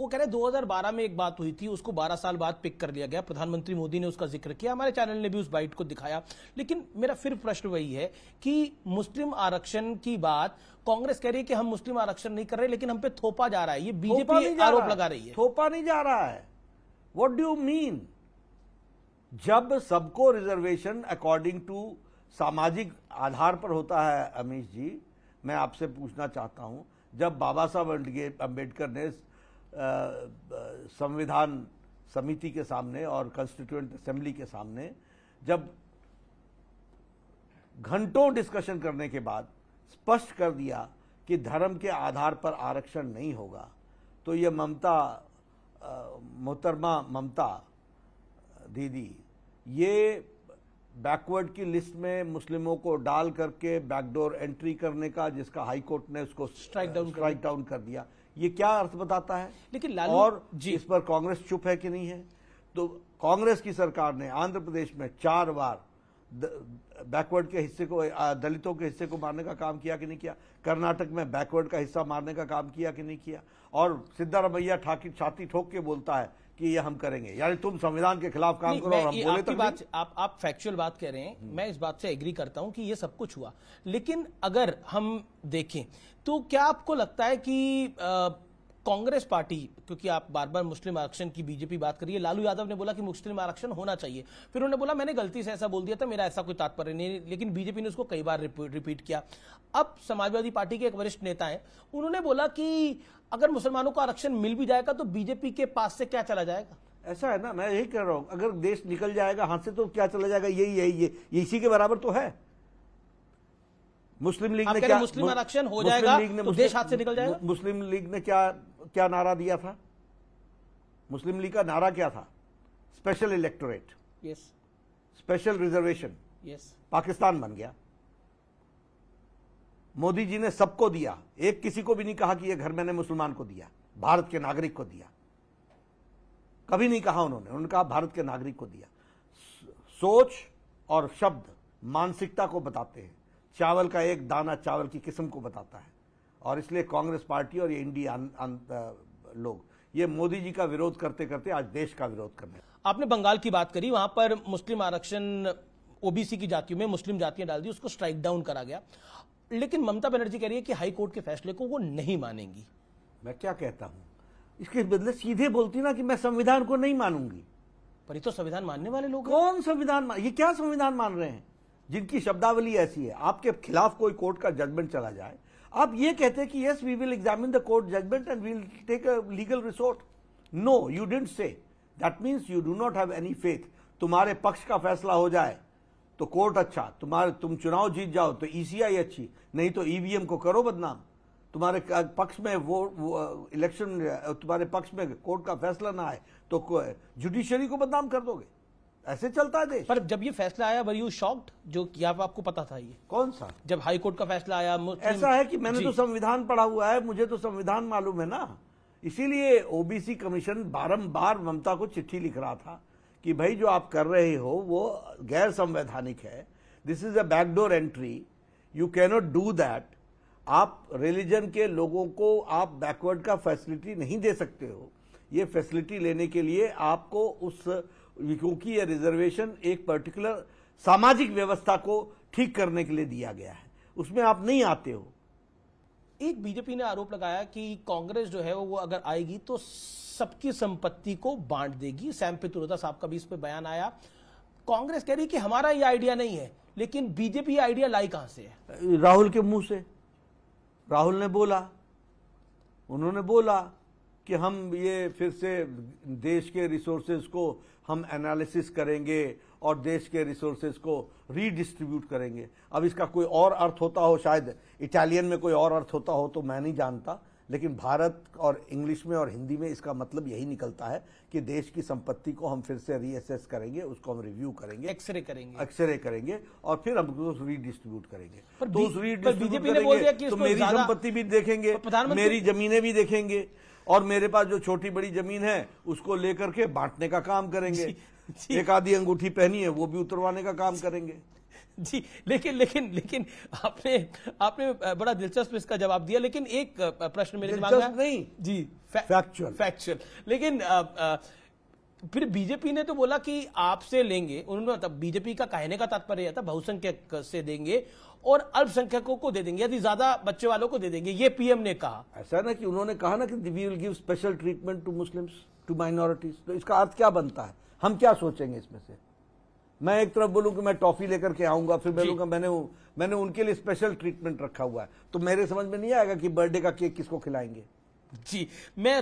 वो कह रहे 2012 में एक बात हुई थी, उसको 12 साल बाद पिक कर लिया गया, प्रधानमंत्री मोदी ने उसका जिक्र किया, हमारे चैनल ने भी उस बाइट को दिखाया। लेकिन मेरा फिर प्रश्न वही है कि मुस्लिम आरक्षण की बात कांग्रेस कह रही है कि हम मुस्लिम आरक्षण नहीं कर रहे, लेकिन हम पे थोपा जा रहा है, ये बीजेपी आरोप लगा रही है। थोपा नहीं जा रहा है। What do you mean? जब सबको रिजर्वेशन अकॉर्डिंग टू सामाजिक आधार पर होता है, अमीश जी, मैं आपसे पूछना चाहता हूं, जब बाबा साहब अंबेडकर ने संविधान समिति के सामने और कॉन्स्टिट्यूएंट असेंबली के सामने जब घंटों डिस्कशन करने के बाद स्पष्ट कर दिया कि धर्म के आधार पर आरक्षण नहीं होगा, तो ये मोहतरमा ममता दीदी ये बैकवर्ड की लिस्ट में मुस्लिमों को डाल करके बैकडोर एंट्री करने का, जिसका हाई कोर्ट ने उसको स्ट्राइक डाउन कर दिया, ये क्या अर्थ बताता है? लेकिन और इस पर कांग्रेस चुप है कि नहीं है? तो कांग्रेस की सरकार ने आंध्र प्रदेश में 4 बार बैकवर्ड के हिस्से को, दलितों के हिस्से को मारने का काम किया कि नहीं किया? कर्नाटक में बैकवर्ड का हिस्सा मारने का काम किया कि नहीं किया? और सिद्धारमैया छाती ठोक के बोलता है कि ये हम करेंगे, यानी तुम संविधान के खिलाफ काम करो और हम बोले तो बात आप फैक्चुअल बात कह रहे हैं, मैं इस बात से एग्री करता हूं कि ये सब कुछ हुआ। लेकिन अगर हम देखें तो क्या आपको लगता है कि कांग्रेस पार्टी, क्योंकि आप बार बार मुस्लिम आरक्षण की बीजेपी बात करिए, लालू यादव ने बोला कि मुस्लिम आरक्षण होना चाहिए, फिर उन्होंने बोला मैंने गलती से ऐसा बोल दिया था, मेरा ऐसा कोई तात्पर्य नहीं, लेकिन बीजेपी ने उसको कई बार रिपीट किया। अब समाजवादी पार्टी के एक वरिष्ठ नेता हैं, उन्होंने बोला कि अगर मुसलमानों को आरक्षण मिल भी जाएगा तो बीजेपी के पास से क्या चला जाएगा? ऐसा है ना, मैं यही कह रहा हूं, अगर देश निकल जाएगा हाथ से तो क्या चला जाएगा? यही इसी के बराबर तो है। मुस्लिम लीग ने क्या, मुस्लिम आरक्षण हो जाएगा तो देश हाथ से निकल जाएगा? मुस्लिम लीग ने क्या नारा दिया था? मुस्लिम लीग का नारा क्या था? Special electorate, yes, special reservation, yes. Pakistan बन गया। मोदी जी ने सबको दिया, एक किसी को भी नहीं कहा कि ये घर मैंने मुसलमान को दिया, भारत के नागरिक को दिया, कभी नहीं कहा उन्होंने कहा भारत के नागरिक को दिया। सोच और शब्द मानसिकता को बताते हैं, चावल का एक दाना चावल की किस्म को बताता है, और इसलिए कांग्रेस पार्टी और ये इंडिया लोग ये मोदी जी का विरोध करते करते आज देश का विरोध करने। आपने बंगाल की बात करी, वहां पर मुस्लिम आरक्षण ओबीसी की जातियों में मुस्लिम जातियां डाल दी, उसको स्ट्राइक डाउन करा गया, लेकिन ममता बनर्जी कह रही है कि हाई कोर्ट के फैसले को वो नहीं मानेंगी। मैं क्या कहता हूं, इसके बदले सीधे बोलती ना कि मैं संविधान को नहीं मानूंगी। पर ये तो संविधान मानने वाले लोग, कौन संविधान ये क्या संविधान मान रहे हैं जिनकी शब्दावली ऐसी है? आपके खिलाफ कोई कोर्ट का जजमेंट चला जाए, आप ये कहते हैं कि yes we will examine the court judgment and we will take a legal resort. No, you didn't say. That means you do not have any faith. तुम्हारे पक्ष का फैसला हो जाए तो कोर्ट अच्छा, तुम चुनाव जीत जाओ तो ईसीआई अच्छी, नहीं तो ईवीएम को करो बदनाम। तुम्हारे पक्ष में वो इलेक्शन, तुम्हारे पक्ष में कोर्ट का फैसला ना आए तो जुडिशरी को बदनाम कर दोगे। ऐसे चलता है देश। पर जब ये फैसला आया, वर यू शॉक्ड? जो क्या आपको पता था ये? कौन सा? जब हाई कोर्ट का फैसला आया। ऐसा है कि मैंने तो संविधान पढ़ा हुआ है, मुझे तो संविधान मालूम है ना, इसीलिए ओबीसी कमीशन बारंबार ममता को चिट्ठी लिख रहा था कि भाई जो आप कर रहे हो वो गैर संवैधानिक है, this is a backdoor entry, you cannot do that. आप रिलीजन के लोगों को आप बैकवर्ड का फैसिलिटी नहीं दे सकते हो। ये फैसिलिटी लेने के लिए आपको क्योंकि ये रिजर्वेशन एक पर्टिकुलर सामाजिक व्यवस्था को ठीक करने के लिए दिया गया है, उसमें आप नहीं आते हो। एक बीजेपी ने आरोप लगाया कि कांग्रेस जो है वो अगर आएगी तो सबकी संपत्ति को बांट देगी। सैम पित्रोदा साहब का भी इस पे बयान आया। कांग्रेस कह रही कि हमारा ये आइडिया नहीं है, लेकिन बीजेपी आइडिया लाई कहां से है? राहुल के मुंह से। राहुल ने बोला, उन्होंने बोला कि हम ये फिर से देश के रिसोर्सेज को हम एनालिसिस करेंगे और देश के रिसोर्सेज को रीडिस्ट्रीब्यूट करेंगे। अब इसका कोई और अर्थ होता हो, शायद इटालियन में कोई और अर्थ होता हो तो मैं नहीं जानता, लेकिन भारत और इंग्लिश में और हिंदी में इसका मतलब यही निकलता है कि देश की संपत्ति को हम फिर से रीअसेस करेंगे, उसको हम रिव्यू करेंगे, एक्सरे करेंगे और फिर हम उसको रीडिस्ट्रीब्यूट करेंगे। तो उस रीडिस्ट्रीब्यूट करेंगे तो मेरी संपत्ति भी देखेंगे, मेरी जमीनें भी देखेंगे, और मेरे पास जो छोटी बड़ी जमीन है उसको लेकर के बांटने का काम करेंगे। एक आधी अंगूठी पहनी है वो भी उतरवाने का काम करेंगे। जी, लेकिन आपने बड़ा दिलचस्प इसका जवाब दिया, लेकिन एक प्रश्न मेरे दिमाग में दिलचस्प नहीं जी, फैक्चुअल। लेकिन फिर बीजेपी ने तो बोला कि आपसे लेंगे, उन्होंने मतलब बीजेपी का कहने का तात्पर्य था बहुसंख्यक से देंगे और अल्पसंख्यकों को दे देंगे, यदि ज्यादा बच्चे वालों को दे देंगे, ये पीएम ने कहा। ऐसा ना कि उन्होंने कहा ना कि we will give special treatment to Muslims, to minorities, तो इसका अर्थ क्या बनता है, हम क्या सोचेंगे इसमें से? मैं एक तरफ बोलूं कि मैं टॉफी लेकर के आऊंगा, फिर बोलूंगा मैंने उनके लिए स्पेशल ट्रीटमेंट रखा हुआ है, तो मेरे समझ में नहीं आएगा कि बर्थडे का केक किसको खिलाएंगे। जी, मैं